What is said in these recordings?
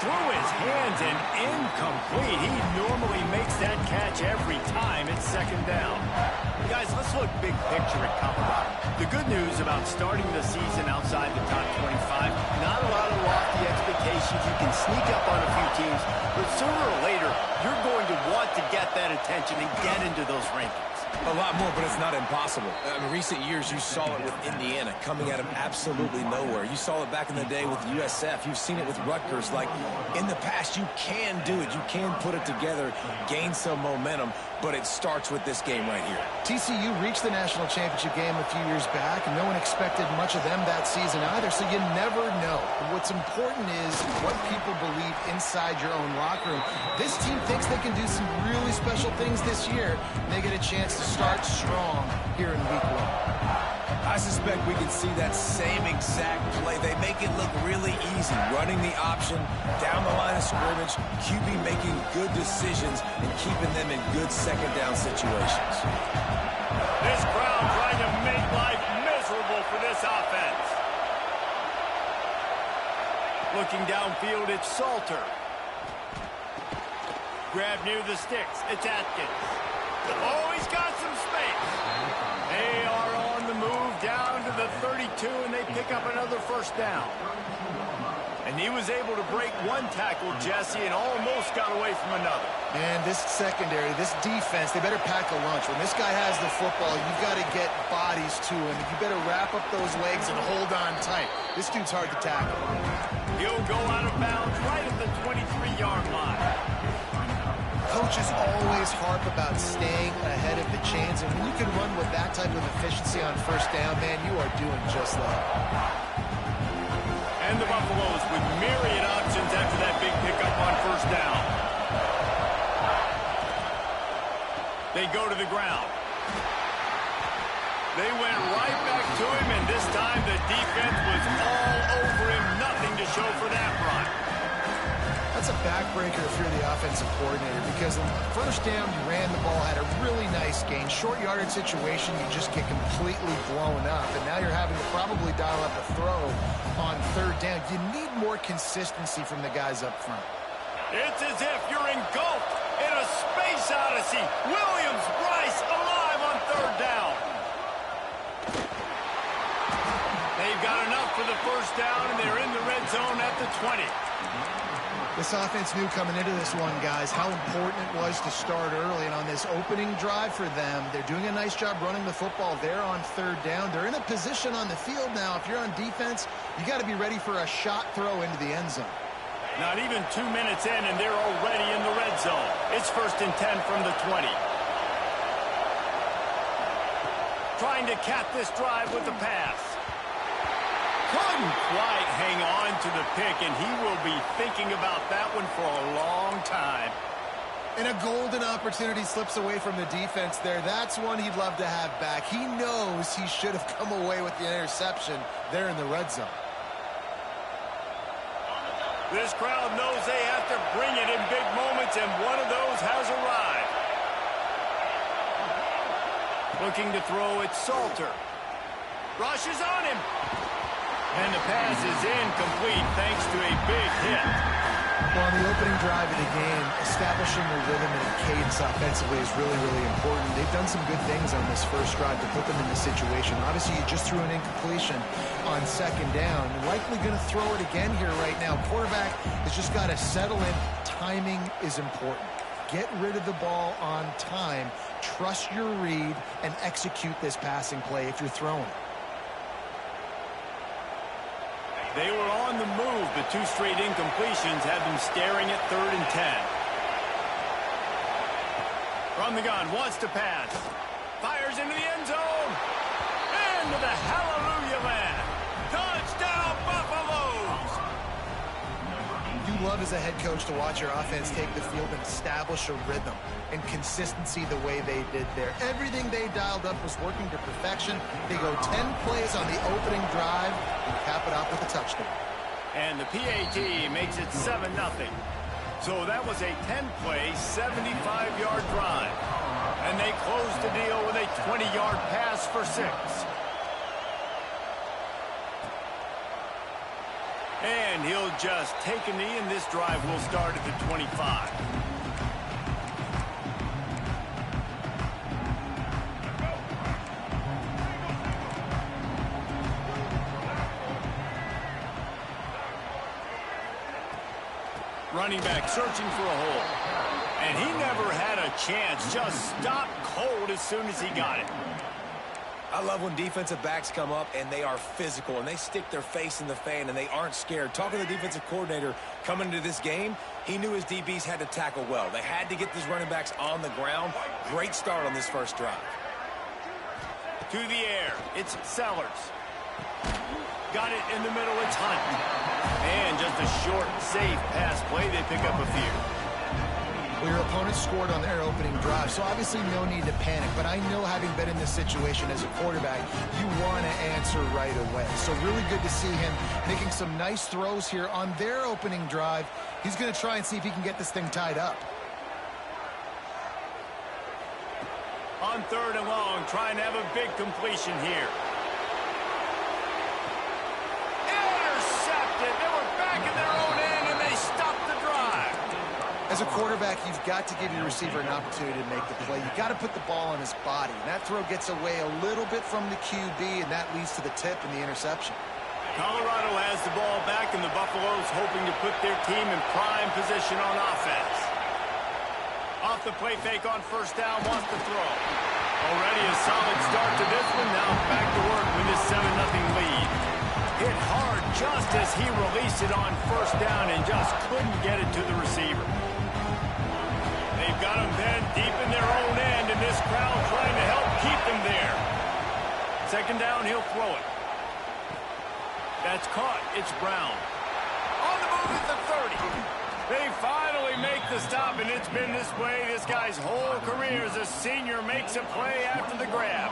through his hands and incomplete. He normally makes that catch every time it's second down. Guys, let's look big picture at Colorado. The good news about starting the season outside the top 25, not a lot of lofty expectations. You can sneak up on a few teams, but sooner or later, you're going to want to get that attention and get into those rankings. A lot more, but it's not impossible. In recent years, you saw it with Indiana coming at him absolutely nowhere. You saw it back in the day with USF. You've seen it with Rutgers. Like, in the past, you can do it. You can put it together, gain some momentum, but it starts with this game right here. TCU reached the national championship game a few years back, and no one expected much of them that season either, so you never know. What's important is what people believe inside your own locker room. This team thinks they can do some really special things this year, and they get a chance to start strong here in week 1. I suspect we can see that same exact play. They make it look really easy, running the option down the line of scrimmage, QB making good decisions and keeping them in good second down situations. This crowd trying to make life miserable for this offense. Looking downfield, it's Salter. Grab near the sticks, it's Atkins. Oh, he's got some space. They are on the move down to the 32, and they pick up another first down. And he was able to break one tackle, Jesse, and almost got away from another. Man, this secondary, this defense, they better pack a lunch. When this guy has the football, you've got to get bodies to him. You better wrap up those legs and hold on tight. This dude's hard to tackle. He'll go out of bounds right at the 23-yard line. Coaches always harp about staying ahead of the chains, and when you can run with that type of efficiency on first down, man, you are doing just that. And the Buffaloes with myriad options after that big pickup on first down. They go to the ground. They went right back to him, and this time the defense was all over him. Nothing to show for that run. That's a backbreaker if you're the offensive coordinator, because on the first down, you ran the ball, had a really nice gain. Short yardage situation, you just get completely blown up, and now you're having to probably dial up a throw on third down. You need more consistency from the guys up front. It's as if you're engulfed in a space odyssey. Williams, Bryce, alive on third down. They've got enough for the first down, and they're in the red zone at the 20. This offense knew coming into this one, guys, how important it was to start early. And on this opening drive for them, they're doing a nice job running the football there on third down. They're in a position on the field now. If you're on defense, you got to be ready for a shot throw into the end zone. Not even 2 minutes in, and they're already in the red zone. It's 1st and 10 from the 20. Trying to cap this drive with the pass. Couldn't quite hang on to the pick, and he will be thinking about that one for a long time. And a golden opportunity slips away from the defense there. That's one he'd love to have back. He knows he should have come away with the interception there in the red zone. This crowd knows they have to bring it in big moments, and one of those has arrived. Looking to throw, it's Salter. Rushes on him. And the pass is incomplete thanks to a big hit. Well, on the opening drive of the game, establishing a rhythm and a cadence offensively is really, really important. They've done some good things on this first drive to put them in this situation. Obviously, you just threw an incompletion on second down. Likely going to throw it again here right now. Quarterback has just got to settle in. Timing is important. Get rid of the ball on time. Trust your read and execute this passing play if you're throwing it. They were on the move, but 2 straight incompletions have them staring at 3rd and 10. From the gun, wants to pass. Fires into the end zone. Into the hallelujah land. Touchdown, Buffaloes! You love as a head coach to watch your offense take the field and establish a rhythm and consistency the way they did there. Everything they dialed up was working to perfection. They go 10 plays on the opening drive and cap it off with a touchdown. And the PAT makes it 7-0. So that was a 10-play, 75-yard drive. And they closed the deal with a 20-yard pass for 6. And he'll just take a knee, and this drive will start at the 25. Running back searching for a hole. And he never had a chance. Just stopped cold as soon as he got it. I love when defensive backs come up and they are physical and they stick their face in the fan and they aren't scared. Talking to the defensive coordinator coming into this game, he knew his DBs had to tackle well. They had to get these running backs on the ground. Great start on this first drive. To the air, it's Sellers. Got it in the middle, it's Hunt. And just a short, safe pass play. They pick up a few. Well, your opponent scored on their opening drive, so obviously no need to panic. But I know, having been in this situation as a quarterback, you want to answer right away. So really good to see him making some nice throws here on their opening drive. He's going to try and see if he can get this thing tied up. On 3rd and long, trying to have a big completion here. Intercepted. They were back in their own end, and they stopped the drive. As a quarterback, you've got to give your receiver an opportunity to make the play. You've got to put the ball on his body. And that throw gets away a little bit from the QB, and that leads to the tip and the interception. Colorado has the ball back, and the Buffaloes hoping to put their team in prime position on offense. Off the play fake on 1st down, wants to throw. Already a solid start to this one. Now back to work with this 7-0 lead. Hit hard just as he released it on 1st down and just couldn't get it to the receiver. They've got him then deep in their own end, and this crowd trying to help keep them there. 2nd down, he'll throw it. That's caught. It's Brown. On the move at the 30. They finally make the stop, and it's been this way this guy's whole career as a senior. Makes a play after the grab.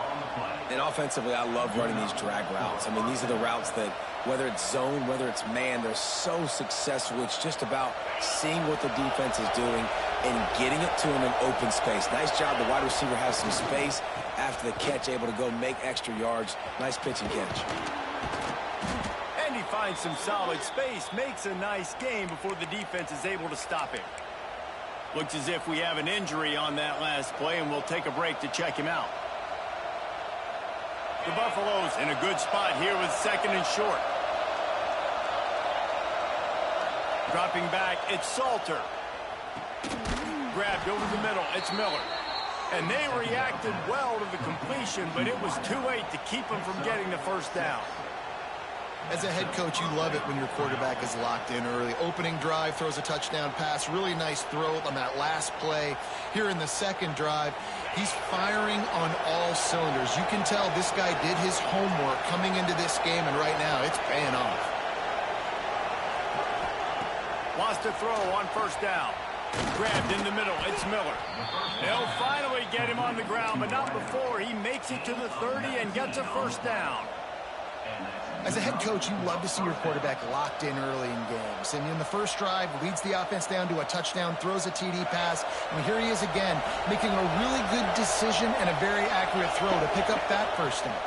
And offensively, I love running these drag routes. I mean, these are the routes that, whether it's zone, whether it's man, they're so successful. It's just about seeing what the defense is doing and getting it to him in open space. Nice job. The wide receiver has some space after the catch, able to go make extra yards. Nice pitch and catch. And he finds some solid space, makes a nice game before the defense is able to stop him. Looks as if we have an injury on that last play, and we'll take a break to check him out. The Buffaloes in a good spot here with 2nd and short. Dropping back, it's Salter. Grabbed over the middle, it's Miller. And they reacted well to the completion, but it was too late to keep them from getting the 1st down. As a head coach, you love it when your quarterback is locked in early. Opening drive, throws a touchdown pass. Really nice throw on that last play. Here in the 2nd drive, he's firing on all cylinders. You can tell this guy did his homework coming into this game, and right now it's paying off. Wants to throw on 1st down. Grabbed in the middle. It's Miller. They'll finally get him on the ground, but not before he makes it to the 30 and gets a 1st down. As a head coach, you love to see your quarterback locked in early in games. And in the 1st drive, leads the offense down to a touchdown, throws a TD pass. And here he is again, making a really good decision and a very accurate throw to pick up that 1st down.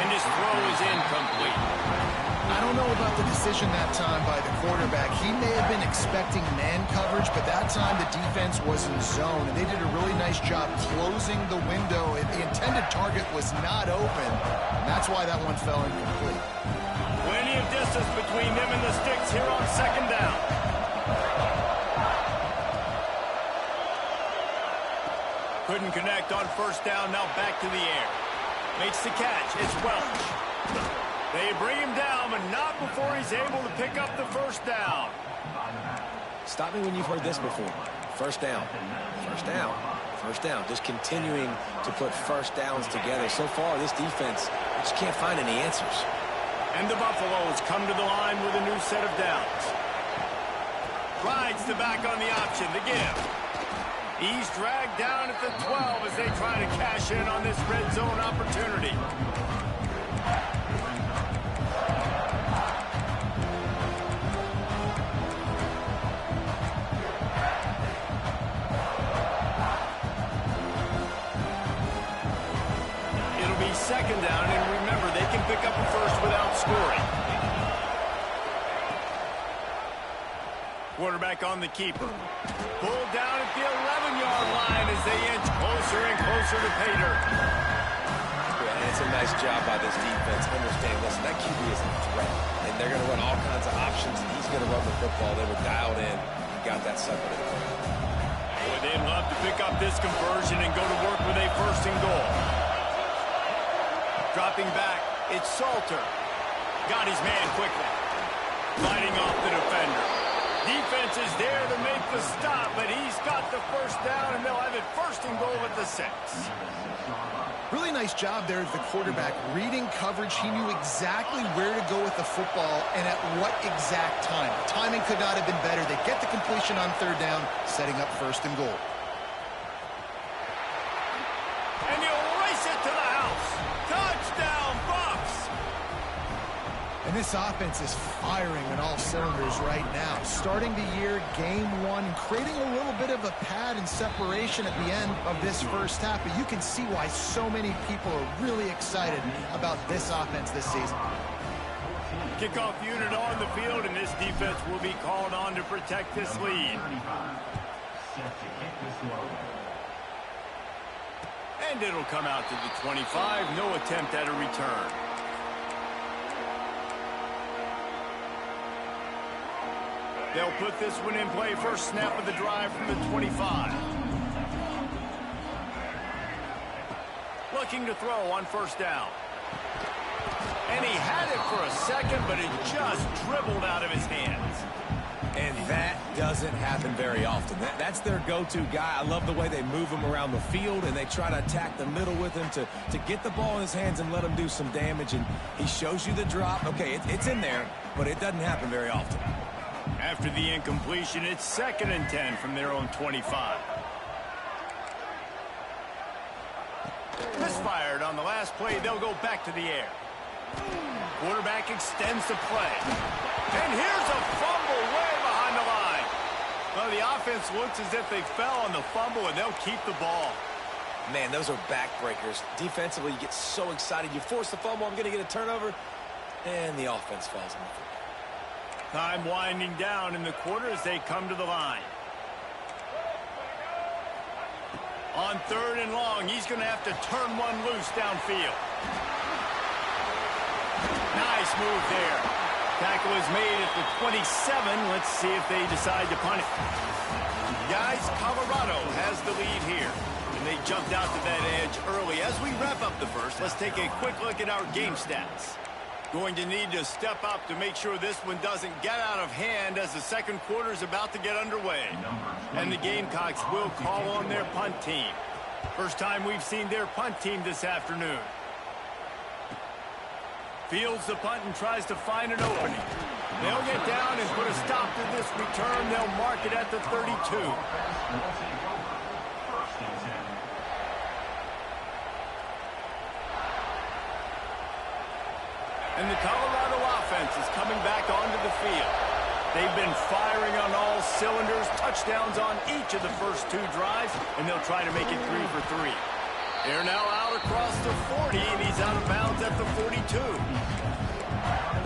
And his throw is incomplete. I don't know about the decision that time by the quarterback. He may have been expecting man coverage, but that time the defense was in zone, and they did a really nice job closing the window. The intended target was not open, and that's why that one fell incomplete. Plenty of distance between them and the sticks here on 2nd down. Couldn't connect on 1st down, now back to the air. Makes the catch, it's Welch. They bring him down, but not before he's able to pick up the 1st down. Stop me when you've heard this before. 1st down, 1st down, 1st down. Just continuing to put 1st downs together. So far, this defense just can't find any answers. And the Buffaloes come to the line with a new set of downs. Rides the back on the option, the give. He's dragged down at the 12 as they try to cash in on this red zone opportunity. It'll be 2nd down, and remember, they can pick up a 1st without scoring. Quarterback on the keeper. Pulled down at the 11-yard line as they inch closer and closer to pay dirt. Yeah, it's a nice job by this defense. Understand, listen, that QB is a threat, and they're going to run all kinds of options, and he's going to run the football. They were dialed in and got that sucker in the corner. Boy, they'd love to pick up this conversion and go to work with a 1st and goal. Dropping back, it's Salter. Got his man quickly. Fighting off the defender. Defense is there to make the stop, but he's got the 1st down, and they'll have it 1st and goal at the 6. Really nice job there as the quarterback. Reading coverage, he knew exactly where to go with the football and at what exact time. Timing could not have been better. They get the completion on 3rd down, setting up 1st and goal. And he'll race it to the house. Touchdown, Bucs! And this offense is firing on all cylinders right now. Starting the year, game 1, creating a little bit of a pad and separation at the end of this 1st half. But you can see why so many people are really excited about this offense this season. Kickoff unit on the field, and this defense will be called on to protect this lead. And it'll come out to the 25. No attempt at a return. They'll put this one in play. 1st snap of the drive from the 25. Looking to throw on 1st down. And he had it for a second, but it just dribbled out of his hands. And that doesn't happen very often. That's their go-to guy. I love the way they move him around the field, and they try to attack the middle with him to get the ball in his hands and let him do some damage. And he shows you the drop. Okay, it's in there, but it doesn't happen very often. After the incompletion, it's 2nd and 10 from their own 25. Misfired on the last play. They'll go back to the air. Quarterback extends the play. And here's a fumble way behind the line. Well, the offense looks as if they fell on the fumble, and they'll keep the ball. Man, those are backbreakers. Defensively, you get so excited. You force the fumble, I'm going to get a turnover, and the offense falls on the football. Time winding down in the quarter as they come to the line. On 3rd and long, he's going to have to turn one loose downfield. Nice move there. Tackle is made at the 27. Let's see if they decide to punt it. Guys, Colorado has the lead here. And they jumped out to that edge early. As we wrap up the 1st, let's take a quick look at our game stats. Going to need to step up to make sure this one doesn't get out of hand as the 2nd quarter is about to get underway. And the Gamecocks will call on their punt team. First time we've seen their punt team this afternoon. Fields the punt and tries to find an opening. They'll get down and put a stop to this return. They'll mark it at the 32. And the Colorado offense is coming back onto the field. They've been firing on all cylinders, touchdowns on each of the first 2 drives, and they'll try to make it 3 for 3. They're now out across the 40, and he's out of bounds at the 42.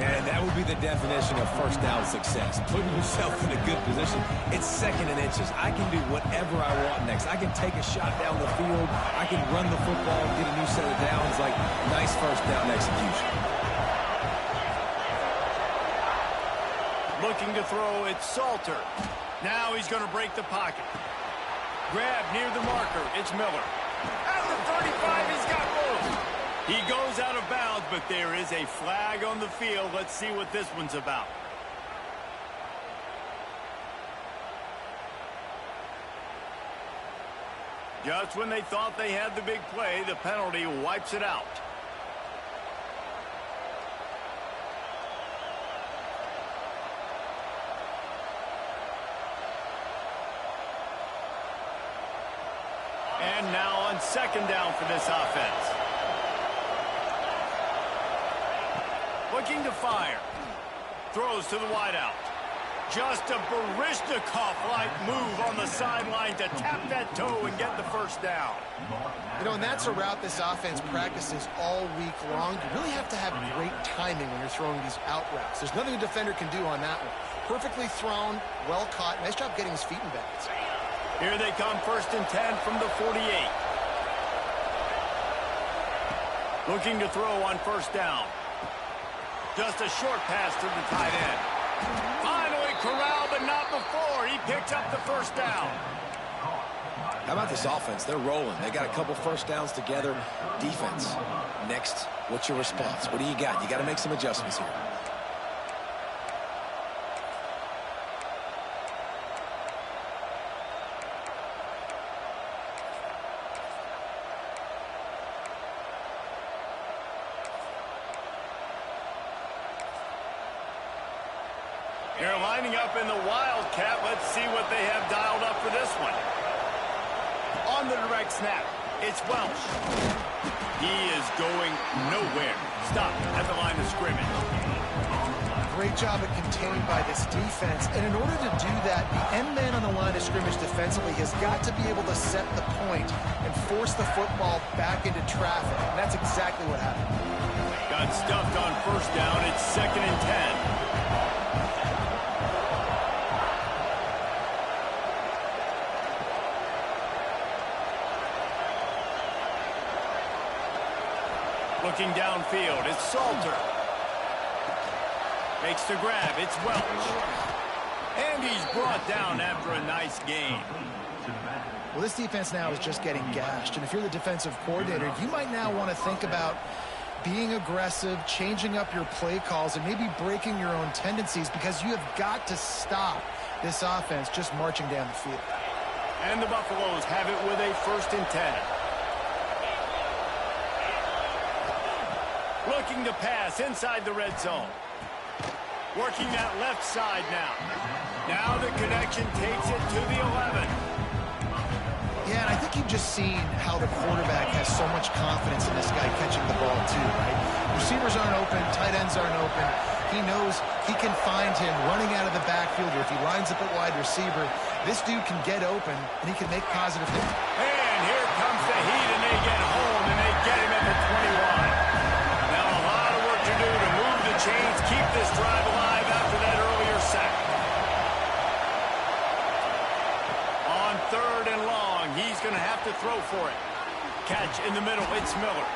And that would be the definition of 1st down success. Putting yourself in a good position. It's 2nd and inches. I can do whatever I want next. I can take a shot down the field. I can run the football, get a new set of downs. Like, nice 1st down execution. Looking to throw, it's Salter. Now he's going to break the pocket. Grab near the marker, it's Miller. At the 35, he's got room. He goes out of bounds, but there is a flag on the field. Let's see what this one's about. Just when they thought they had the big play, the penalty wipes it out. And now on 2nd down for this offense. Looking to fire. Throws to the wideout. Just a Baryshnikov-like move on the sideline to tap that toe and get the first down. You know, and that's a route this offense practices all week long. You really have to have great timing when you're throwing these out routes. There's nothing a defender can do on that one. Perfectly thrown, well caught. Nice job getting his feet in bounds. Here they come, 1st and 10 from the 48. Looking to throw on 1st down. Just a short pass to the tight end. Finally corralled, but not before. He picks up the 1st down. How about this offense? They're rolling. They got a couple 1st downs together. Defense. Next, what's your response? What do you got? You got to make some adjustments here. They're lining up in the Wildcat. Let's see what they have dialed up for this one. On the direct snap, it's Welsh. He is going nowhere. Stop at the line of scrimmage. Great job at containing by this defense. And in order to do that, the end man on the line of scrimmage defensively has got to be able to set the point and force the football back into traffic. And that's exactly what happened. Got stuffed on 1st down. It's 2nd and 10. Looking downfield, it's Salter. Makes the grab, it's Welch. And he's brought down after a nice gain. Well, this defense now is just getting gashed. And if you're the defensive coordinator, you might now want to think about being aggressive, changing up your play calls, and maybe breaking your own tendencies, because you have got to stop this offense just marching down the field. And the Buffaloes have it with a 1st and 10. Looking to pass inside the red zone. Working that left side now. Now the connection takes it to the 11. Yeah, and I think you've just seen how the quarterback has so much confidence in this guy catching the ball too, right? Receivers aren't open, tight ends aren't open. He knows he can find him running out of the backfield, or if he lines up at wide receiver, this dude can get open and he can make positive hits. And here comes the heat, and they get home, and they get him at the 21. To move the chains, keep this drive alive after that earlier sack. On 3rd and long, he's going to have to throw for it. Catch in the middle, it's Miller.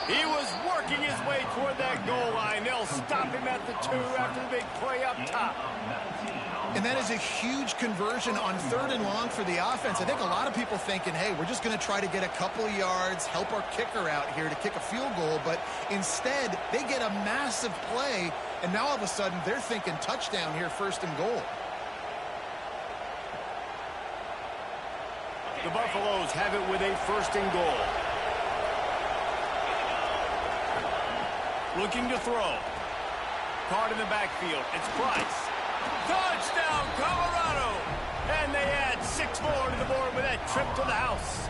He was working his way toward that goal line. They'll stop him at the 2 after the big play up top. And that is a huge conversion on 3rd and long for the offense. I think a lot of people thinking, hey, we're just going to try to get a couple of yards, help our kicker out here to kick a field goal. But instead, they get a massive play, and now all of a sudden they're thinking touchdown here, 1st and goal. The Buffaloes have it with a 1st and goal. Looking to throw. Caught in the backfield. It's Price. Touchdown, Colorado! And they add 6 more to the board with that trip to the house.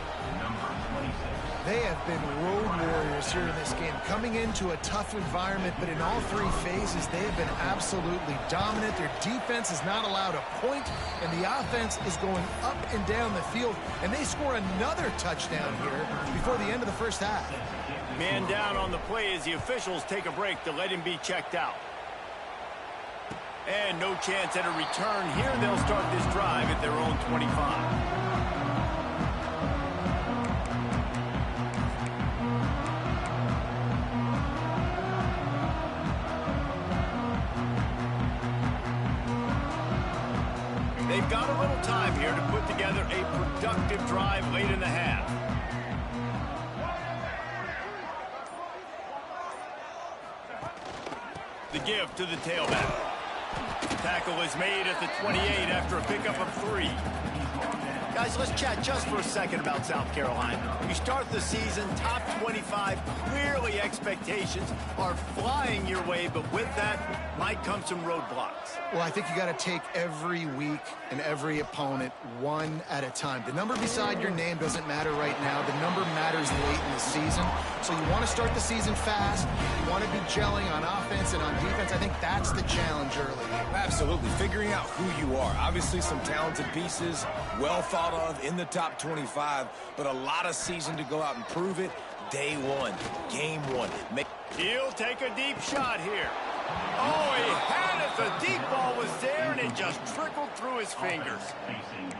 They have been road warriors here in this game, coming into a tough environment, but in all 3 phases, they have been absolutely dominant. Their defense is not allowed a point, and the offense is going up and down the field, and they score another touchdown here before the end of the 1st half. Man down on the play as the officials take a break to let him be checked out. And no chance at a return here. They'll start this drive at their own 25. They've got a little time here to put together a productive drive late in the half. The give to the tailback. Tackle is made at the 28 after a pickup of 3. Guys, let's chat just for a second about South Carolina. You start the season top 25. Clearly expectations are flying your way, but with that might come some roadblocks. Well, I think you got to take every week and every opponent one at a time. The number beside your name doesn't matter right now. The number matters late in the season. So you want to start the season fast. You want to be gelling on offense and on defense. I think that's the challenge early. Absolutely. Figuring out who you are. Obviously some talented pieces, well thought of in the top 25, but a lot of season to go out and prove it. Day one, game one. He'll take a deep shot here. Oh, he had it. The deep ball was there, and it just trickled through his fingers.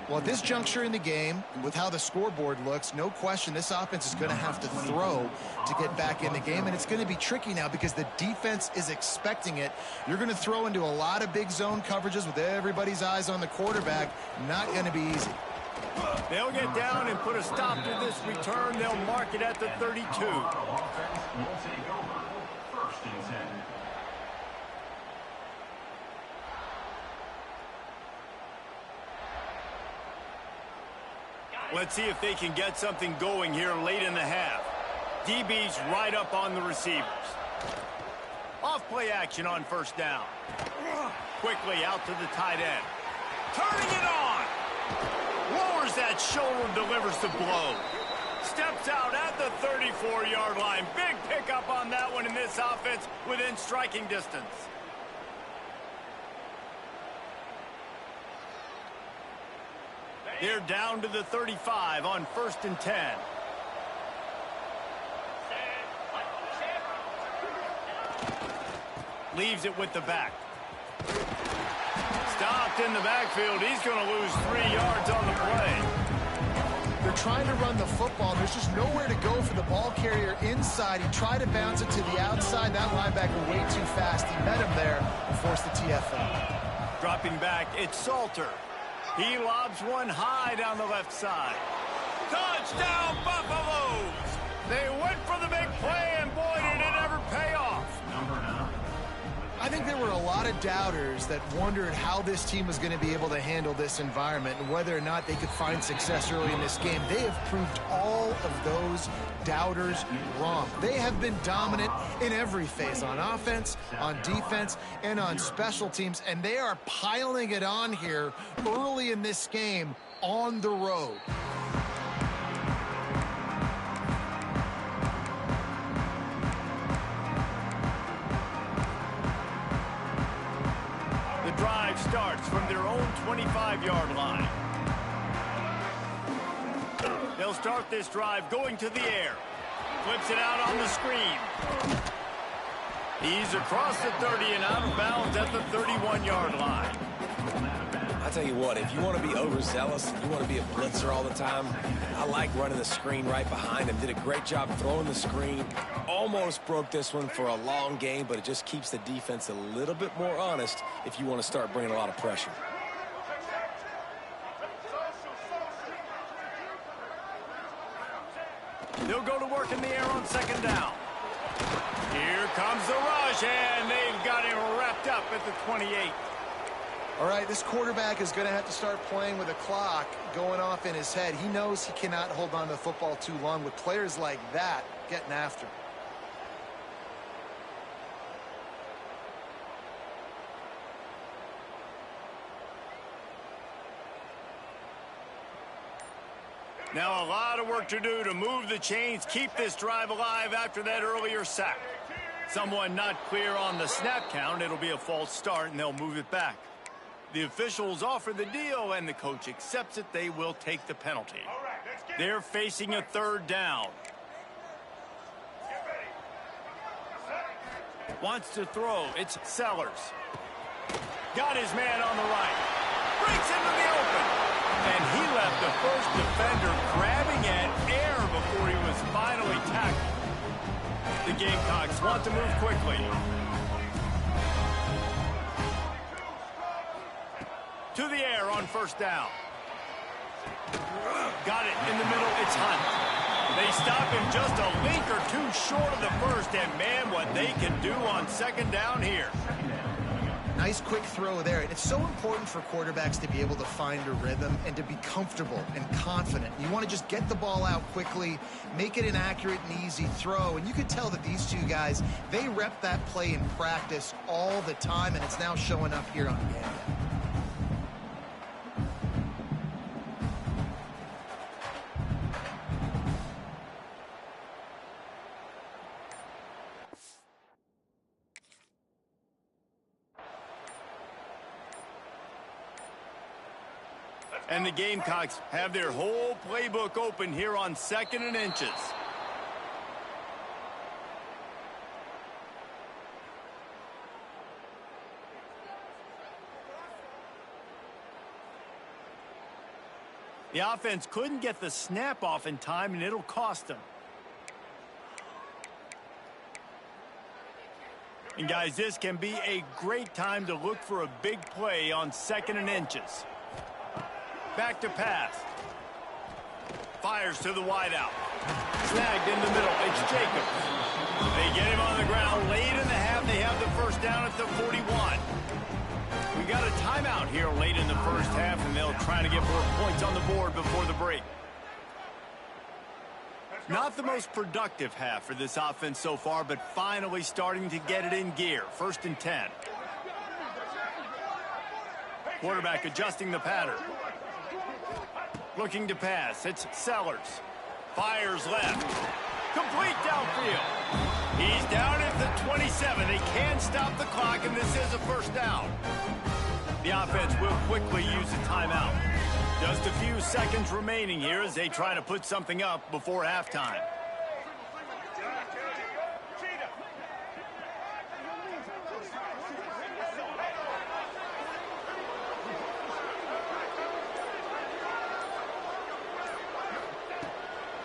Well, at this juncture in the game, with how the scoreboard looks, no question this offense is going to have to throw to get back in the game, and it's going to be tricky now because the defense is expecting it. You're going to throw into a lot of big zone coverages with everybody's eyes on the quarterback. Not going to be easy. They'll get down and put a stop to this return. They'll mark it at the 32. Let's see if they can get something going here late in the half. DB's right up on the receivers. Off play action on first down. Quickly out to the tight end. Turning it on. Lowers that shoulder, delivers the blow. Steps out at the 34-yard line. Big pickup on that one in this offense within striking distance. They're down to the 35 on 1st and 10. Leaves it with the back. Stopped in the backfield. He's going to lose 3 yards on the play. They're trying to run the football. There's just nowhere to go for the ball carrier inside. He tried to bounce it to the outside. That linebacker way too fast. He met him there and forced the TFL. Dropping back, it's Salter. He lobs one high down the left side. Touchdown, Buffaloes! They went for the big play, and boy, did it ever pay off. I think there were a lot of doubters that wondered how this team was going to be able to handle this environment and whether or not they could find success early in this game. They have proved all of those doubters wrong. They have been dominant in every phase, on offense, on defense, and on special teams, and they are piling it on here early in this game on the road. Drive starts from their own 25-yard line. They'll start this drive going to the air. Flips it out on the screen. He's across the 30 and out of bounds at the 31-yard line. I tell you what, if you want to be overzealous, you want to be a blitzer all the time, I like running the screen right behind him. Did a great job throwing the screen. Almost broke this one for a long game, but it just keeps the defense a little bit more honest if you want to start bringing a lot of pressure. They'll go to work in the air on 2nd down. Here comes the rush, and they've got him wrapped up at the 28. All right, this quarterback is going to have to start playing with a clock going off in his head. He knows he cannot hold on to the football too long with players like that getting after him. Now a lot of work to do to move the chains, keep this drive alive after that earlier sack. Someone not clear on the snap count. It'll be a false start, and they'll move it back. The officials offer the deal, and the coach accepts it. They will take the penalty. They're facing a 3rd down. Wants to throw. It's Sellers. Got his man on the right. Breaks into the open. And he left the first defender grabbing at air before he was finally tackled. The Gamecocks want to move quickly. To the air on 1st down. Got it in the middle. It's Hunt. They stop him just a link or two short of the first, and man, what they can do on 2nd down here. Nice quick throw there. And it's so important for quarterbacks to be able to find a rhythm and to be comfortable and confident. You want to just get the ball out quickly, make it an accurate and easy throw. And you can tell that these two guys, they rep that play in practice all the time, and it's now showing up here on game day. And the Gamecocks have their whole playbook open here on 2nd and inches. The offense couldn't get the snap off in time, and it'll cost them. And guys, this can be a great time to look for a big play on 2nd and inches. Back to pass. Fires to the wideout. Snagged in the middle. It's Jacobs. They get him on the ground. Late in the half, they have the first down at the 41. We got a timeout here late in the first half, and they'll try to get more points on the board before the break. Not the most productive half for this offense so far, but finally starting to get it in gear. 1st and 10. Quarterback adjusting the pattern. Looking to pass. It's Sellers. Fires left. Complete downfield. He's down at the 27. They can't stop the clock, and this is a first down. The offense will quickly use a timeout. Just a few seconds remaining here as they try to put something up before halftime.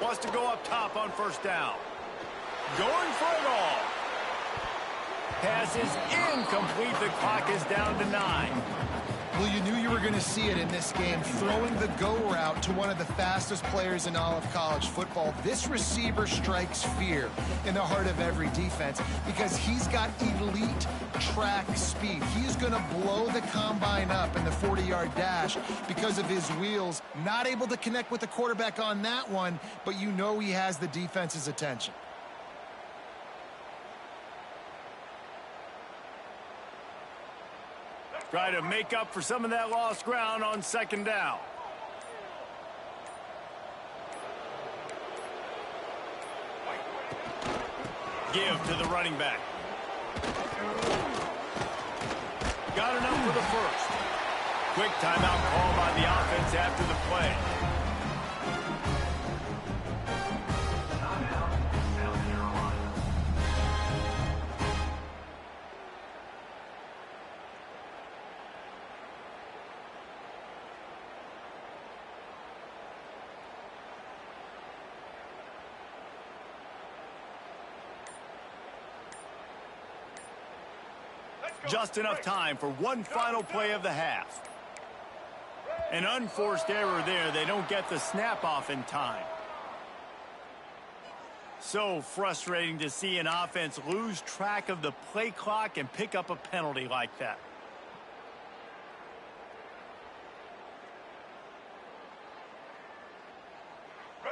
Wants to go up top on first down. Going for it all. Pass is incomplete. The clock is down to 9. Well, you knew you were going to see it in this game, throwing the go route to one of the fastest players in all of college football. This receiver strikes fear in the heart of every defense because he's got elite track speed. He's going to blow the combine up in the 40-yard dash because of his wheels. Not able to connect with the quarterback on that one, but you know he has the defense's attention. Try to make up for some of that lost ground on 2nd down. Give to the running back. Got enough for the first. Quick timeout call by the offense after the play. Just enough time for one final play of the half. An unforced error there. They don't get the snap off in time. So frustrating to see an offense lose track of the play clock and pick up a penalty like that.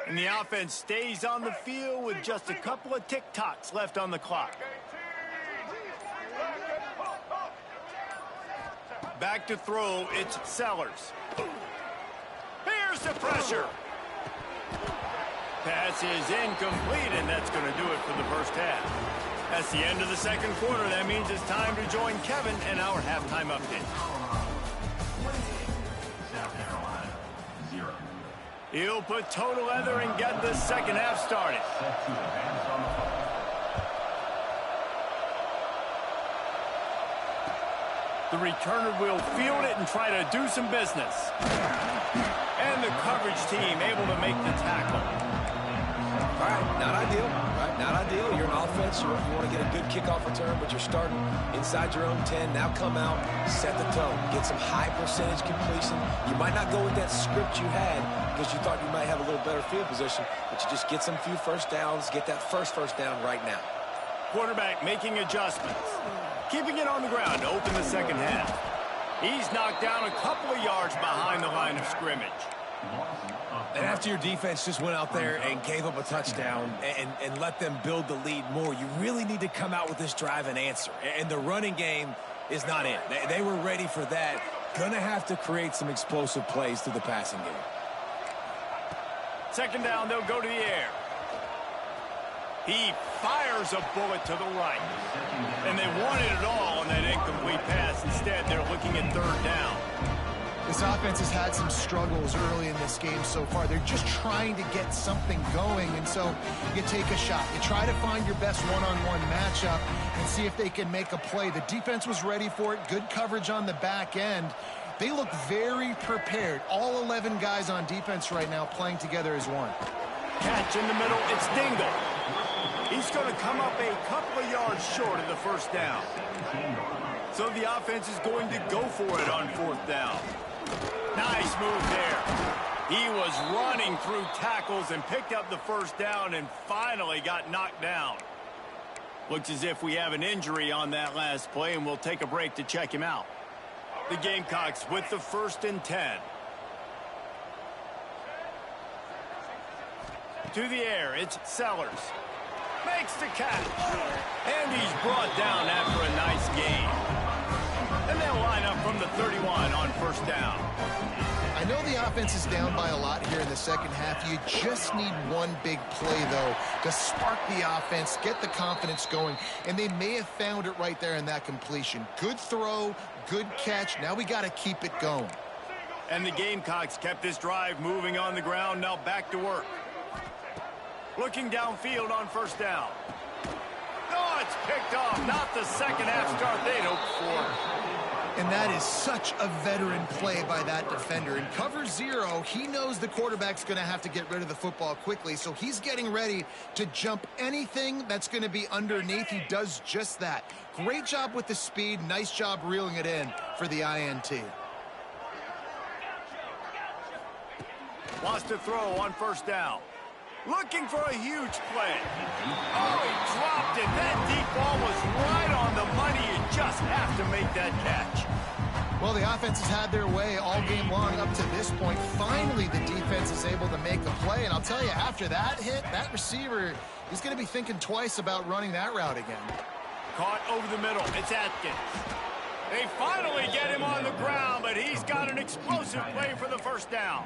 And the offense stays on the field with just a couple of tick-tocks left on the clock. Back to throw, it's Sellers. Here's the pressure. Pass is incomplete, and that's going to do it for the first half. That's the end of the second quarter. That means it's time to join Kevin and our halftime update. He'll put toe to leather and get the second half started. The returner will field it and try to do some business. And the coverage team able to make the tackle. All right, not ideal. Right, not ideal. You're an offense. You want to get a good kickoff return, but you're starting inside your own 10. Now come out, set the tone. Get some high percentage completion. You might not go with that script you had because you thought you might have a little better field position, but you just get some few first downs, get that first down right now. Quarterback making adjustments. Keeping it on the ground to open the second half. He's knocked down a couple of yards behind the line of scrimmage. And after your defense just went out there and gave up a touchdown and let them build the lead more, you really need to come out with this drive and answer. And the running game is not it. They were ready for that. Gonna have to create some explosive plays through the passing game. Second down, they'll go to the air. He fires a bullet to the right. And they wanted it all on that incomplete pass. Instead, they're looking at third down. This offense has had some struggles early in this game so far. They're just trying to get something going, and so you take a shot. You try to find your best one-on-one matchup and see if they can make a play. The defense was ready for it. Good coverage on the back end. They look very prepared. All 11 guys on defense right now playing together as one. Catch in the middle. It's Dingle. He's going to come up a couple of yards short of the first down. So the offense is going to go for it on fourth down. Nice move there. He was running through tackles and picked up the first down and finally got knocked down. Looks as if we have an injury on that last play, and we'll take a break to check him out. The Gamecocks with the 1st and 10. To the air, it's Sellers. Makes the catch. And he's brought down after a nice gain. And they'll line up from the 31 on first down. I know the offense is down by a lot here in the second half. You just need one big play, though, to spark the offense, get the confidence going, and they may have found it right there in that completion. Good throw, good catch. Now we got to keep it going. And the Gamecocks kept this drive moving on the ground. Now back to work. Looking downfield on first down. Oh, it's picked off. Not the second half start they'd hoped for. And that is such a veteran play by that defender. In cover 0, he knows the quarterback's going to have to get rid of the football quickly, so he's getting ready to jump anything that's going to be underneath. He does just that. Great job with the speed. Nice job reeling it in for the INT. Wants to throw on first down. Looking for a huge play. Oh, he dropped it. That deep ball was right on the money. You just have to make that catch. Well, the offense has had their way all game long up to this point. Finally, the defense is able to make a play. And I'll tell you, after that hit, that receiver is going to be thinking twice about running that route again. Caught over the middle. It's Atkins. They finally get him on the ground, but he's got an explosive play for the first down.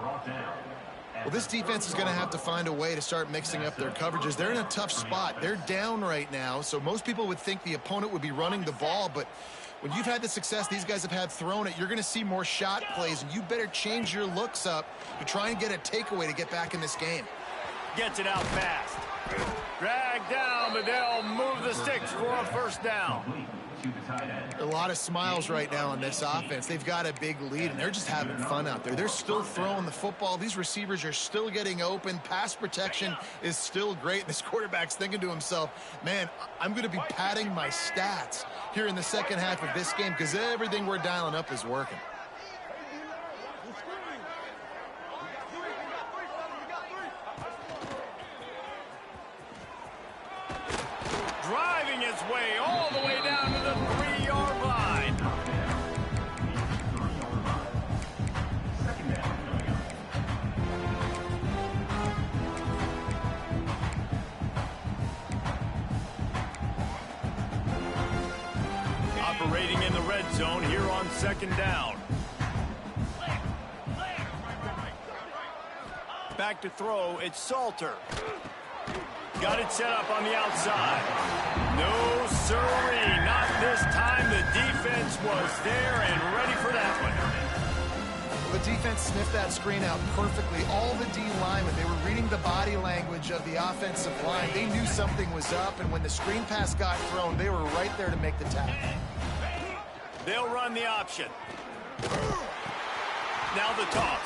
Well, this defense is going to have to find a way to start mixing up their coverages. They're in a tough spot. They're down right now, so most people would think the opponent would be running the ball, but when you've had the success these guys have had throwing it, you're going to see more shot plays, and you better change your looks up to try and get a takeaway to get back in this game. Gets it out fast. Dragged down, but they'll move the sticks for a first down. A lot of smiles right now on this offense. They've got a big lead, and they're just having fun out there. They're still throwing the football. These receivers are still getting open. Pass protection is still great. This quarterback's thinking to himself, man, I'm going to be padding my stats here in the second half of this game because everything we're dialing up is working. Driving its way all the way down to the 3-yard line. Operating in the red zone here on second down. Back to throw, it's Salter. Got it set up on the outside. No, sirree, not this time. The defense was there and ready for that one. Well, the defense sniffed that screen out perfectly. All the D linemen, they were reading the body language of the offensive line. They knew something was up, and when the screen pass got thrown, they were right there to make the tackle. They'll run the option. Now the toss.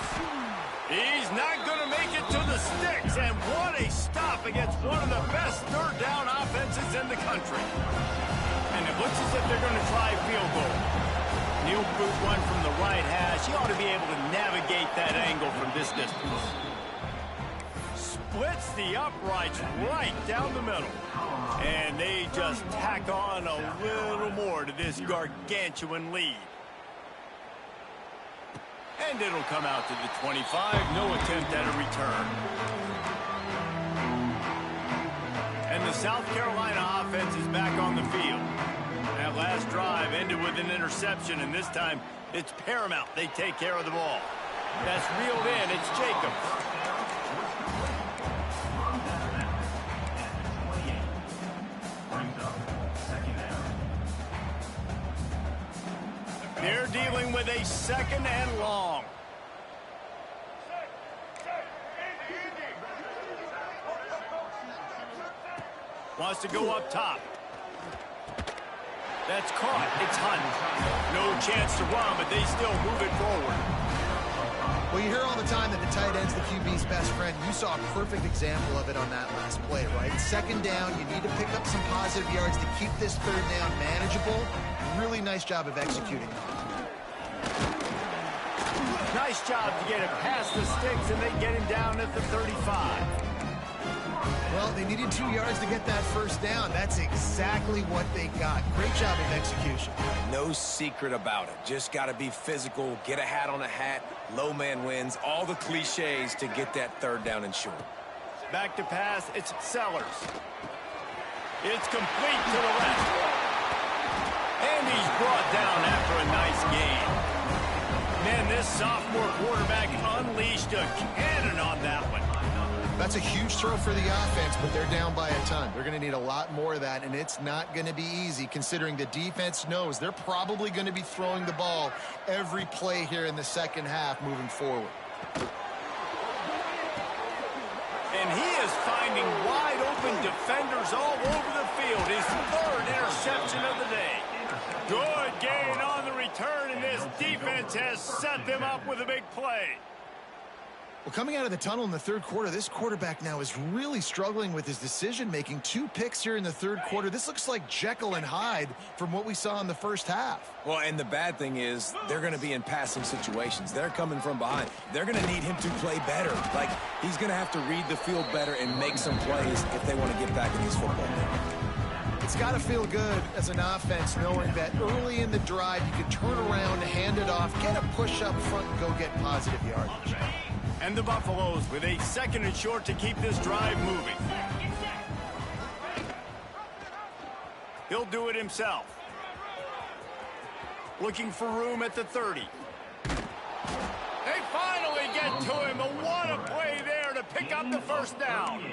He's not going to make it to the sticks, and what a stop against one of the best third down offenses in the country. And it looks as if they're going to try a field goal. Neil Boot one from the right hash. He ought to be able to navigate that angle from this distance. Splits the uprights right down the middle. And they just tack on a little more to this gargantuan lead. And it'll come out to the 25. No attempt at a return. And the South Carolina offense is back on the field. That last drive ended with an interception, and this time it's paramount they take care of the ball. That's reeled in. It's Jacobs. They're dealing with a 2nd and long. Wants to go up top. That's caught. It's Hunt. No chance to run, but they still move it forward. Well, you hear all the time that the tight end's the QB's best friend. You saw a perfect example of it on that last play, right? 2nd down, you need to pick up some positive yards to keep this 3rd down manageable. Really nice job of executing. Nice job to get it past the sticks, and they get him down at the 35. Well, they needed 2 yards to get that 1st down. That's exactly what they got. Great job of execution. No secret about it. Just got to be physical, get a hat on a hat, low man wins, all the cliches to get that 3rd down and short. Back to pass, it's Sellers. It's complete to the left. And he's brought down after a nice gain. Man, this sophomore quarterback unleashed a cannon on that one. That's a huge throw for the offense, but they're down by a ton. They're going to need a lot more of that, and it's not going to be easy considering the defense knows they're probably going to be throwing the ball every play here in the 2nd half moving forward. And he is finding wide open defenders all over the field. His 3rd interception of the day. Good gain on the return, and this defense has set them up with a big play. Well, coming out of the tunnel in the 3rd quarter, this quarterback now is really struggling with his decision-making. 2 picks here in the 3rd quarter. This looks like Jekyll and Hyde from what we saw in the 1st half. Well, and the bad thing is they're going to be in passing situations. They're coming from behind. They're going to need him to play better. Like, he's going to have to read the field better and make some plays if they want to get back in these football games. It's got to feel good as an offense knowing that early in the drive you can turn around, hand it off, get a push up front, and go get positive yardage. And the Buffaloes with a 2nd and short to keep this drive moving. He'll do it himself. Looking for room at the 30. They finally get to him, but what a play there to pick up the 1st down.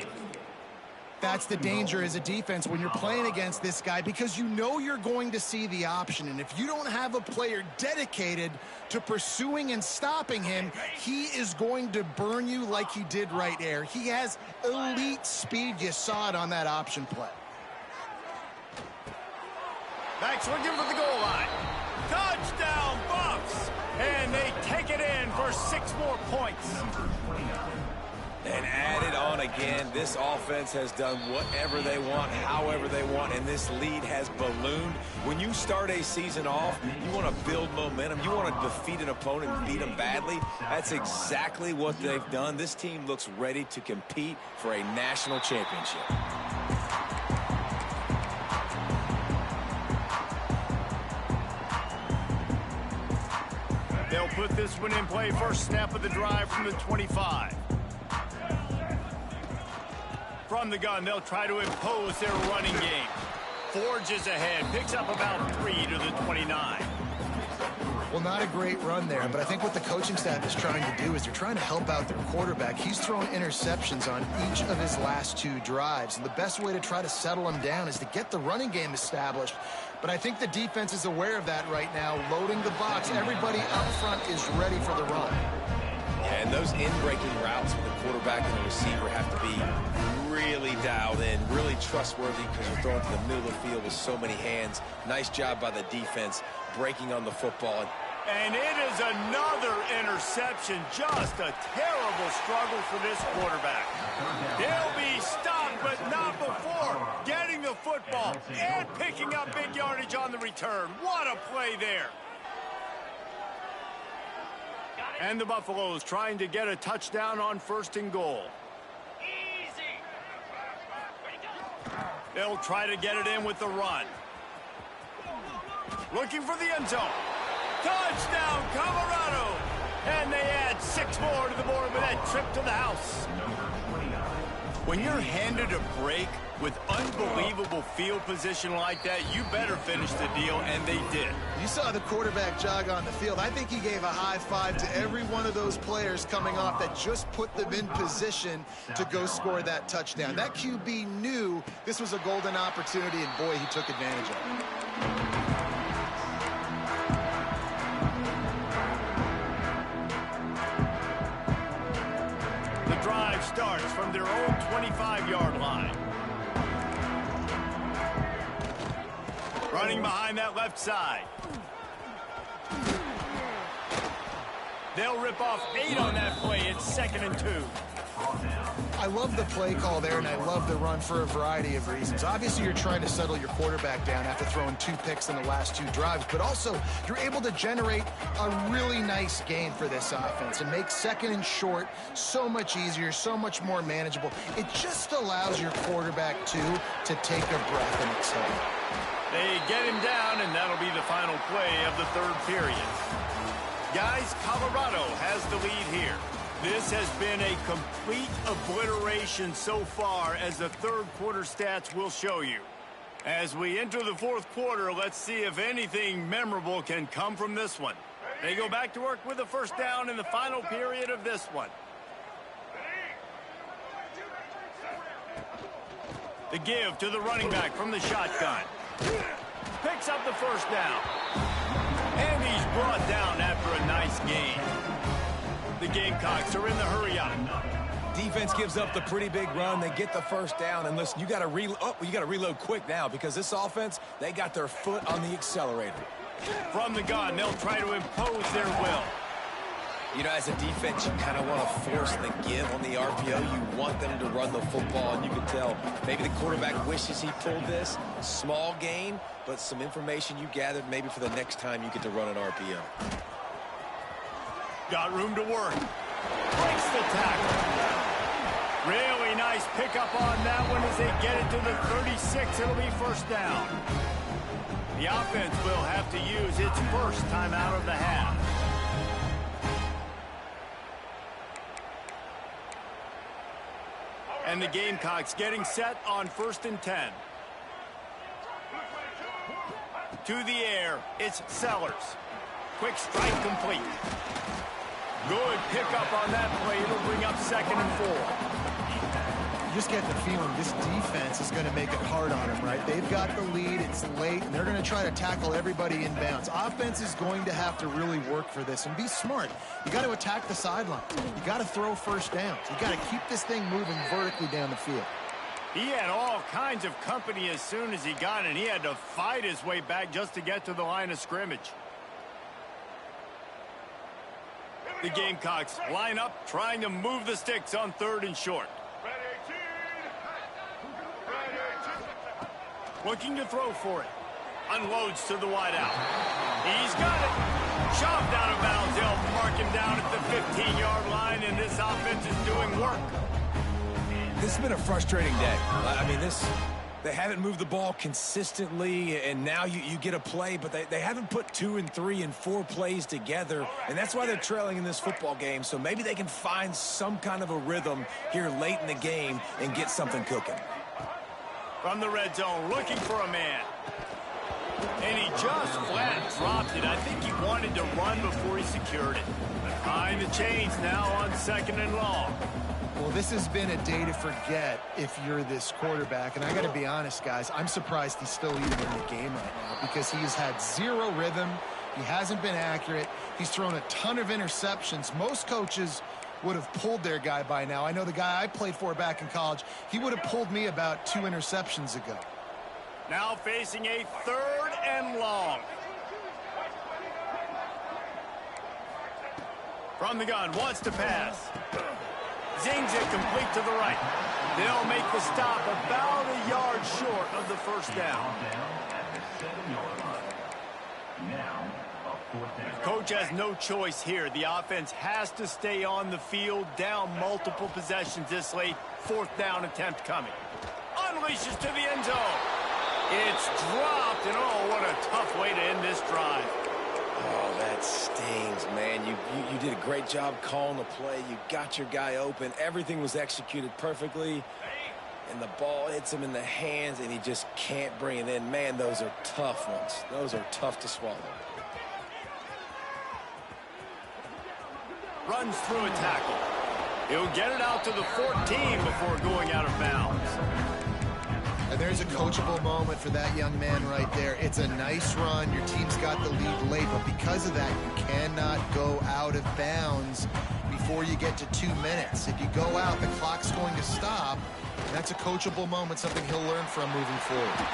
That's the danger as a defense when you're playing against this guy, because you know you're going to see the option. And if you don't have a player dedicated to pursuing and stopping him, he is going to burn you like he did right there. He has elite speed. You saw it on that option play. Back swinging for the goal line. Touchdown, Buffs! And they take it in for 6 more points. And add it on again. This offense has done whatever they want, however they want, and this lead has ballooned. When you start a season off, you want to build momentum. You want to defeat an opponent and beat them badly. That's exactly what they've done. This team looks ready to compete for a national championship. They'll put this one in play. First snap of the drive from the 25. From the gun, they'll try to impose their running game. Forges ahead, picks up about 3 to the 29. Well, not a great run there, but I think what the coaching staff is trying to do is they're trying to help out their quarterback. He's thrown interceptions on each of his last 2 drives, and the best way to try to settle him down is to get the running game established. But I think the defense is aware of that right now, loading the box. Everybody up front is ready for the run. Yeah, and those in-breaking routes with the quarterback and the receiver have to be really dialed in, really trustworthy, because you're throwing to the middle of the field with so many hands. Nice job by the defense breaking on the football. And it is another interception. Just a terrible struggle for this quarterback. He'll be stopped, but not before getting the football and picking up big yardage on the return. What a play there. And the Buffaloes trying to get a touchdown on 1st and goal. They'll try to get it in with the run. Looking for the end zone. Touchdown, Colorado! And they add 6 more to the board with that trip to the house. When you're handed a break with unbelievable field position like that, you better finish the deal, and they did. You saw the quarterback jog on the field. I think he gave a high five to every one of those players coming off that just put them in position to go score that touchdown. That QB knew this was a golden opportunity, and boy, he took advantage of it. 25-yard line. Running behind that left side. They'll rip off 8 on that play. It's 2nd and 2. I love the play call there, and I love the run for a variety of reasons. Obviously, you're trying to settle your quarterback down after throwing 2 picks in the last 2 drives, but also you're able to generate a really nice gain for this offense and make 2nd and short so much easier, so much more manageable. It just allows your quarterback, too, to take a breath and exhale. They get him down, and that'll be the final play of the 3rd period. Guys, Colorado has the lead here. This has been a complete obliteration so far, as the 3rd quarter stats will show you. As we enter the 4th quarter, let's see if anything memorable can come from this one. They go back to work with a 1st down in the final period of this one. The give to the running back from the shotgun. Picks up the 1st down. And he's brought down after a nice gain. The Gamecocks are in the hurry-up. Defense gives up the pretty big run. They get the 1st down. And listen, you got to reload quick now, because this offense, they got their foot on the accelerator. From the gun, they'll try to impose their will. You know, as a defense, you kind of want to force the give on the RPO. You want them to run the football, and you can tell maybe the quarterback wishes he pulled this. Small gain, but some information you gathered maybe for the next time you get to run an RPO. Got room to work. Breaks the tackle. Really nice pickup on that one as they get it to the 36. It'll be 1st down. The offense will have to use its 1st timeout of the half. And the Gamecocks getting set on 1st and 10. To the air, it's Sellers. Quick strike complete. Good pickup on that play. It'll bring up 2nd and 4. You just get the feeling this defense is going to make it hard on them, right? They've got the lead, it's late, and they're going to try to tackle everybody inbounds. Offense is going to have to really work for this and be smart. You got to attack the sideline. You got to throw 1st downs. You got to keep this thing moving vertically down the field. He had all kinds of company as soon as he got it. He had to fight his way back just to get to the line of scrimmage. The Gamecocks line up, trying to move the sticks on 3rd and short. Looking to throw for it. Unloads to the wideout. He's got it. Shoved out of bounds. They'll mark him down at the 15-yard line, and this offense is doing work. This has been a frustrating day. I mean, they haven't moved the ball consistently, and now you get a play, but they haven't put 2 and 3 and 4 plays together, and that's why they're trailing in this football game. So maybe they can find some kind of a rhythm here late in the game and get something cooking. From the red zone, looking for a man. And he just flat dropped it. I think he wanted to run before he secured it. Behind the chains now on 2nd and long. Well, this has been a day to forget if you're this quarterback. And I got to be honest, guys, I'm surprised he's still even in the game right now, because he's had 0 rhythm. He hasn't been accurate. He's thrown a ton of interceptions. Most coaches would have pulled their guy by now. I know the guy I played for back in college, he would have pulled me about 2 interceptions ago. Now facing a 3rd and long. From the gun, wants to pass. Zings it complete to the right. They'll make the stop about a yard short of the 1st down. Coach has no choice here. The offense has to stay on the field, down multiple possessions this late. 4th down attempt coming. Unleashes to the end zone. It's dropped, and oh, what a tough way to end this drive. Oh, that stings, man. You did a great job calling the play. You got your guy open. Everything was executed perfectly, and the ball hits him in the hands, and he just can't bring it in. Man, those are tough ones. Those are tough to swallow. Runs through a tackle. He'll get it out to the 14 before going out of bounds. there's a coachable moment for that young man right there. It's a nice run. Your team's got the lead late, but because of that, you cannot go out of bounds before you get to 2 minutes. If you go out, the clock's going to stop. And that's a coachable moment, something he'll learn from moving forward.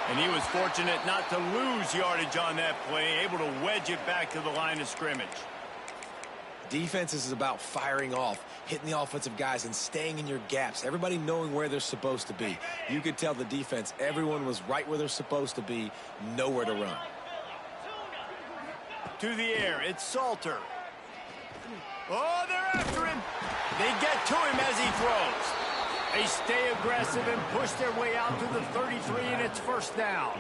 And he was fortunate not to lose yardage on that play, able to wedge it back to the line of scrimmage. Defense is about firing off, hitting the offensive guys, and staying in your gaps. Everybody knowing where they're supposed to be. You could tell the defense, everyone was right where they're supposed to be, nowhere to run. To the air, it's Salter. Oh, they're after him. They get to him as he throws. They stay aggressive and push their way out to the 33, and it's first down.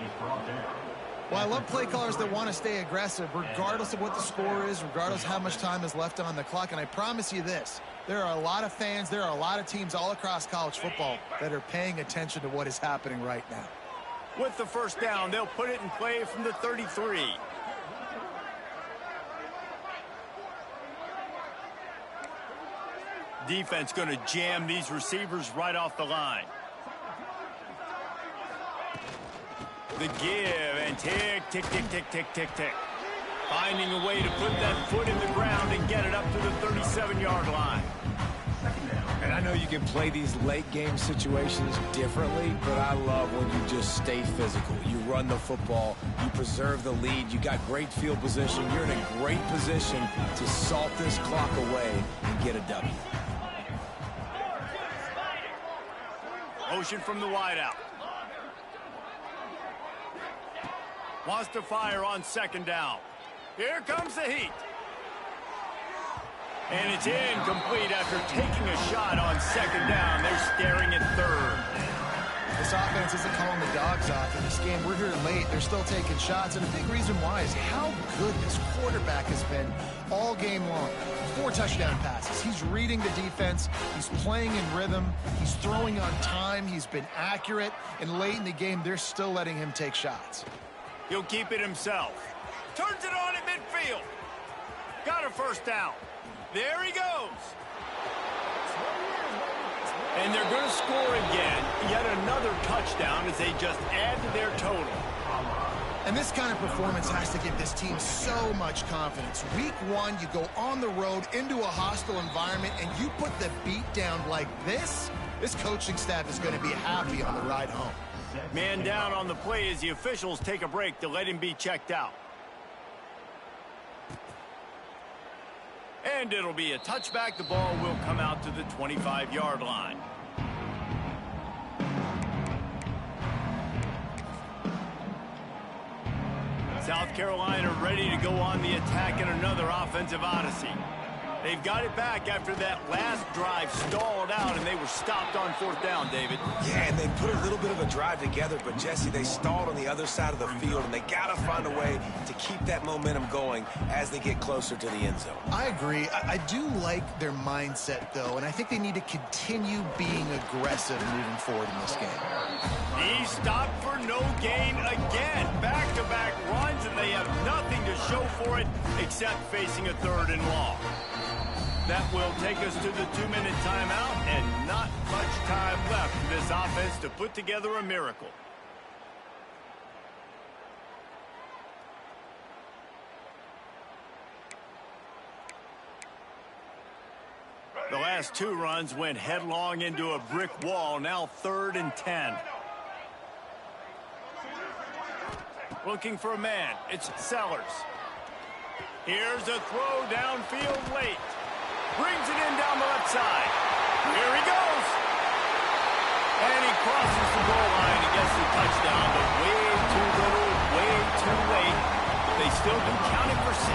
Well, I love play callers that want to stay aggressive, regardless of what the score is, regardless of how much time is left on the clock. And I promise you this, there are a lot of fans, there are a lot of teams all across college football that are paying attention to what is happening right now. With the first down, they'll put it in play from the 33. Defense going to jam these receivers right off the line. The give, and tick, tick, tick, tick, tick, tick, tick. Finding a way to put that foot in the ground and get it up to the 37-yard line. And I know you can play these late game situations differently, but I love when you just stay physical. You run the football, you preserve the lead, you got great field position, you're in a great position to salt this clock away and get a W. Motion from the wideout. Wants to fire on second down. Here comes the heat. And it's incomplete after taking a shot on second down. They're staring at third. This offense isn't calling the dogs off in this game. We're here late. They're still taking shots. And a big reason why is how good this quarterback has been all game long. 4 touchdown passes. He's reading the defense. He's playing in rhythm. He's throwing on time. He's been accurate. And late in the game, they're still letting him take shots. He'll keep it himself. Turns it on at midfield. Got a first down. There he goes. And they're going to score again. Yet another touchdown as they just add to their total. And this kind of performance has to give this team so much confidence. Week 1, you go on the road into a hostile environment, and you put the beat down like this. This coaching staff is going to be happy on the ride home. Man down on the play as the officials take a break to let him be checked out. And it'll be a touchback. The ball will come out to the 25-yard line. South Carolina ready to go on the attack in another offensive odyssey. They've got it back after that last drive stalled out, and they were stopped on fourth down, David. Yeah, and they put a little bit of a drive together, but, Jesse, they stalled on the other side of the field, and they got to find a way to keep that momentum going as they get closer to the end zone. I agree. I do like their mindset, though, and I think they need to continue being aggressive moving forward in this game. He stopped for no gain again. Back-to-back runs, and they have nothing to show for it except facing a 3rd and long. That will take us to the 2-minute timeout, and not much time left for this offense to put together a miracle. The last 2 runs went headlong into a brick wall. Now 3rd and 10. Looking for a man. It's Sellers. Here's a throw downfield late. Brings it in down the left side. Here he goes. And he crosses the goal line and gets the touchdown, but way too little, way too late. They still can count it for 6.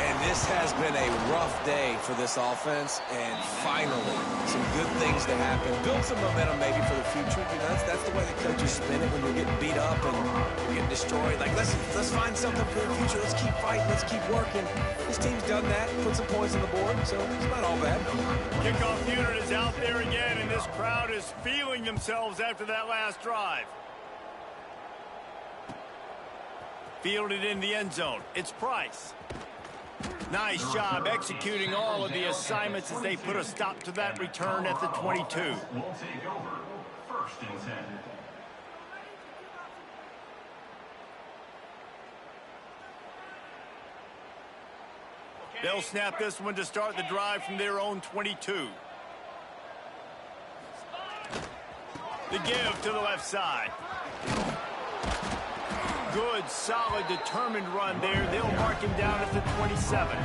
And this has been a rough day for this offense, and finally, some good things to happen. Build some momentum maybe for the future. You know, that's the way the coaches spin it when you're getting beat up and you're getting destroyed. Like, let's find something for the future. Let's keep fighting. Let's keep working. This team's done that, put some points on the board, so it's not all bad. Kickoff unit is out there again, and this crowd is feeling themselves after that last drive. Fielded in the end zone. It's Price. Nice job executing all of the assignments as they put a stop to that return at the 22. First and 10. They'll snap this one to start the drive from their own 22. The give to the left side. Good, solid, determined run there. They'll mark him down at the 27.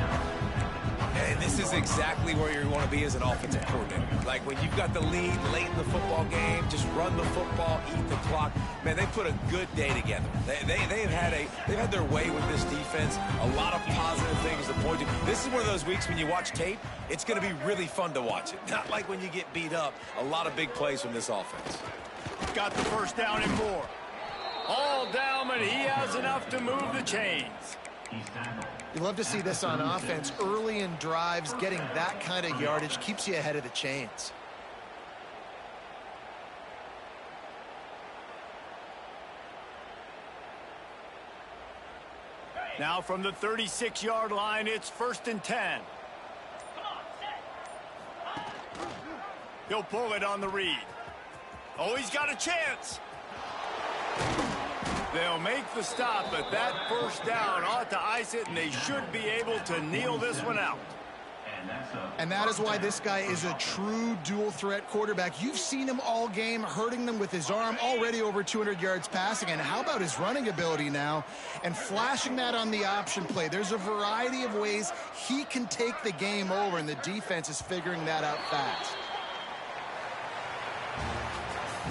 And this is exactly where you want to be as an offensive coordinator. Like when you've got the lead late in the football game, just run the football, eat the clock. Man, they put a good day together. They've had their way with this defense. A lot of positive things to point to. This is one of those weeks when you watch tape, it's going to be really fun to watch it. Not like when you get beat up. A lot of big plays from this offense. Got the first down and more. All down, and he has enough to move the chains. You love to see this on offense. Early in drives, getting that kind of yardage keeps you ahead of the chains. Now from the 36-yard line, it's first and 10. He'll pull it on the read. Oh, he's got a chance. They'll make the stop, but that first down ought to ice it, and they should be able to kneel this one out. And that is why this guy is a true dual-threat quarterback. You've seen him all game, hurting them with his arm, already over 200 yards passing. And how about his running ability now? And flashing that on the option play. There's a variety of ways he can take the game over, and the defense is figuring that out fast.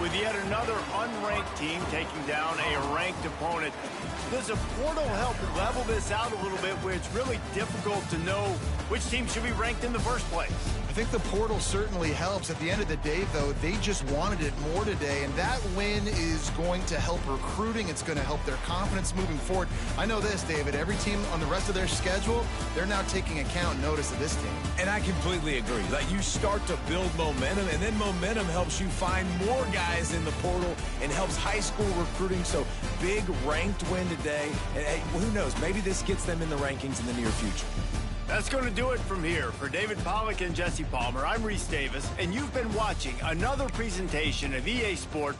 With yet another unranked team taking down a ranked opponent, does a portal help level this out a little bit where it's really difficult to know which team should be ranked in the first place? I think the portal certainly helps. At the end of the day, though, they just wanted it more today, and that win is going to help recruiting. It's going to help their confidence moving forward. I know this, David, every team on the rest of their schedule, they're now taking account and notice of this team. And I completely agree. Like, you start to build momentum, and then momentum helps you find more guys in the portal and helps high school recruiting. So big ranked win today. And hey, who knows, maybe this gets them in the rankings in the near future. That's going to do it from here. For David Pollack and Jesse Palmer, I'm Reese Davis, and you've been watching another presentation of EA Sports.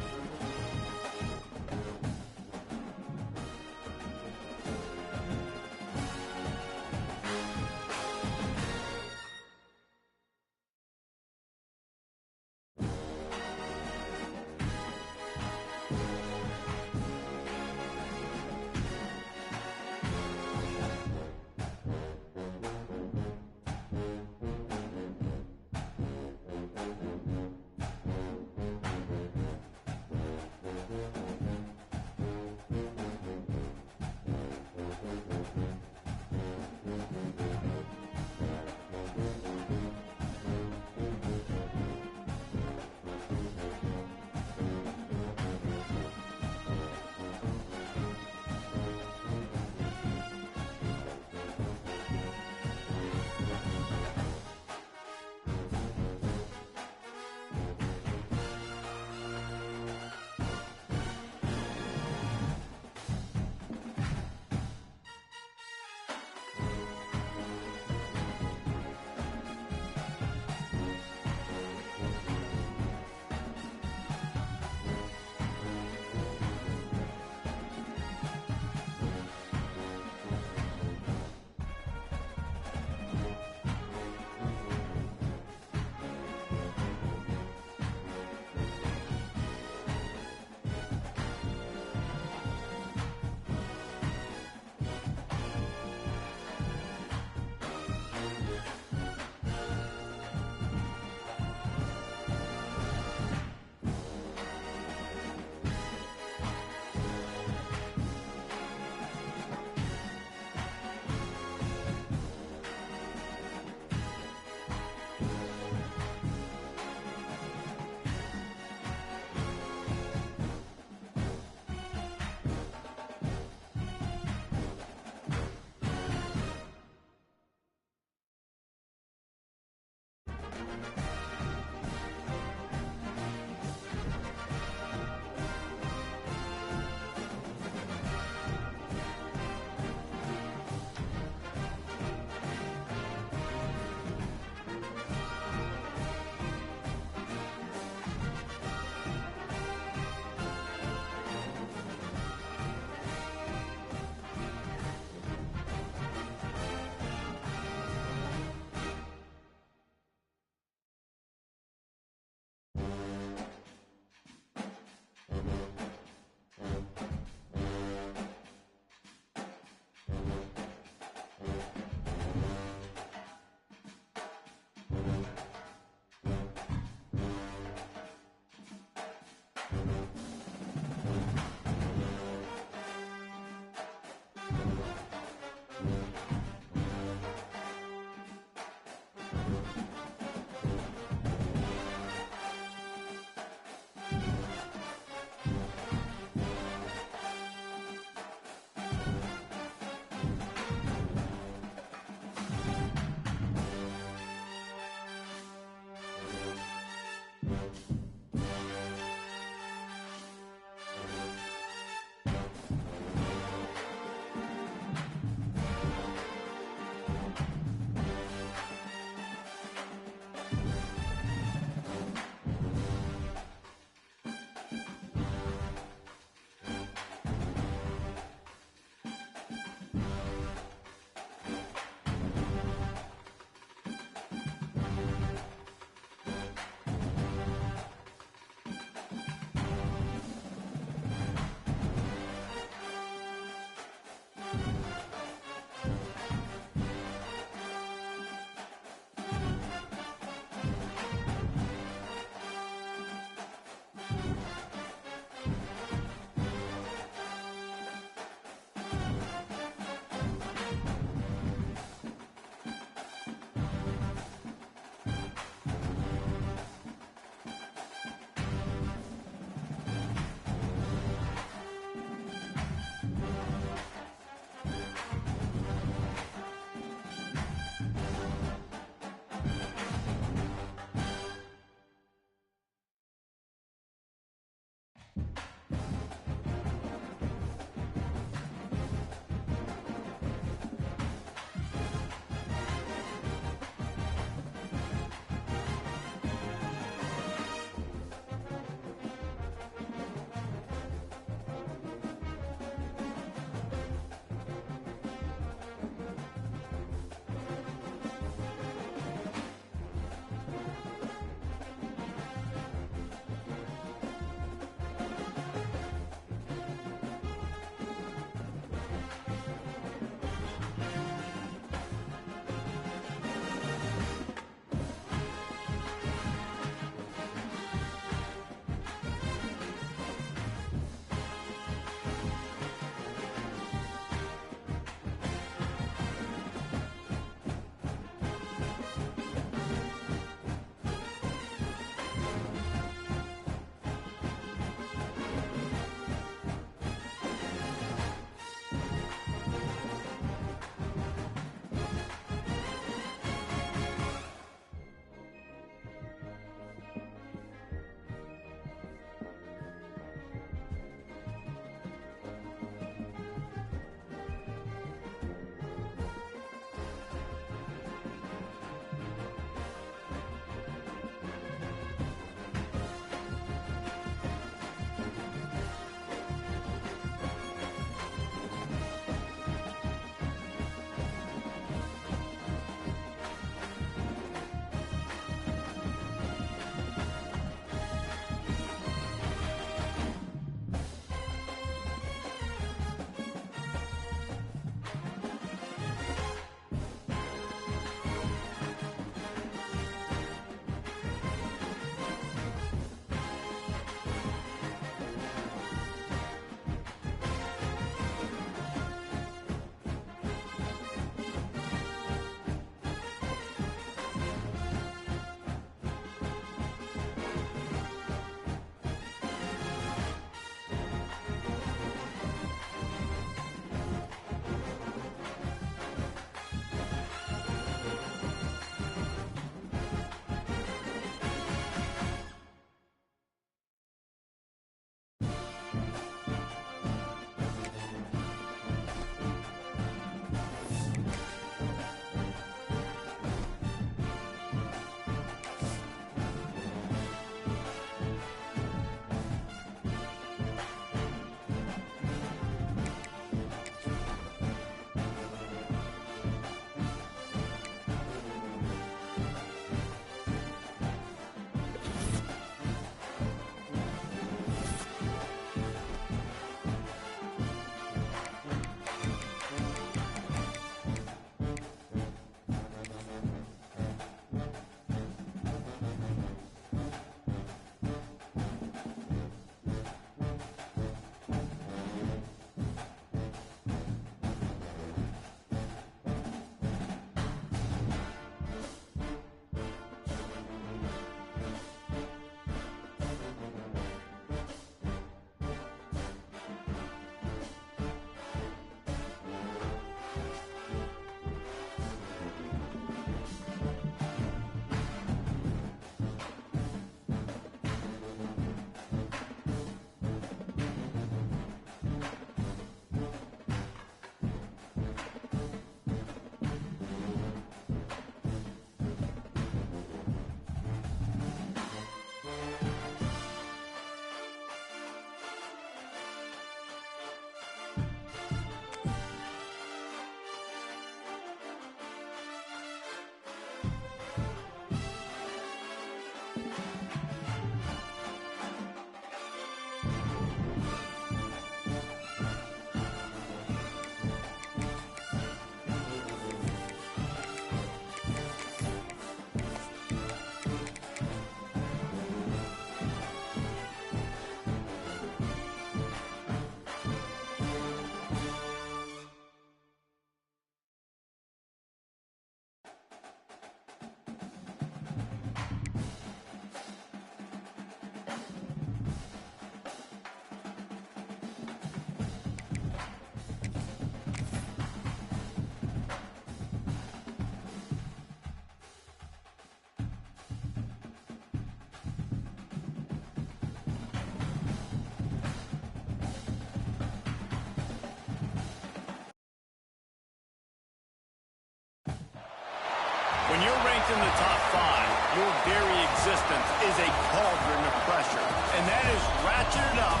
When you're ranked in the top 5, your very existence is a cauldron of pressure. And that is ratcheted up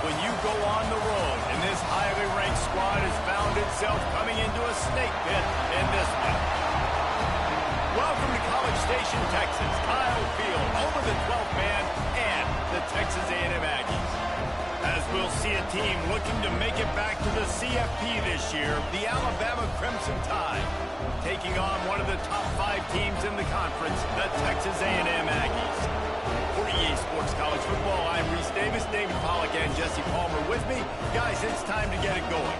when you go on the road. And this highly ranked squad has found itself coming into a snake pit in this one. Welcome to College Station, Texas. Kyle Field, over the 12th man, and the Texas A&M Aggies. As we'll see a team looking to make it back to the CFP this year, the Alabama Crimson Tide, taking on one of the top 5 teams in the conference, the Texas A&M Aggies. For EA Sports College Football, I'm Reese Davis, David Pollack, and Jesse Palmer with me. Guys, it's time to get it going.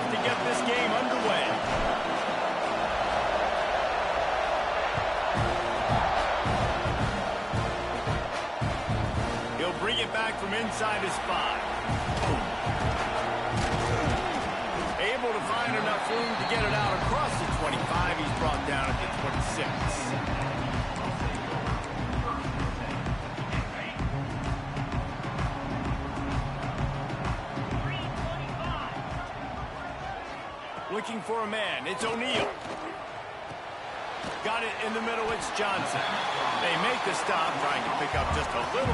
To get this game underway. He'll bring it back from inside his 5. Able to find enough room to get it out across the 25. He's brought down at the 26. Looking for a man. It's O'Neal. Got it in the middle. It's Johnson. They make the stop, trying to pick up just a little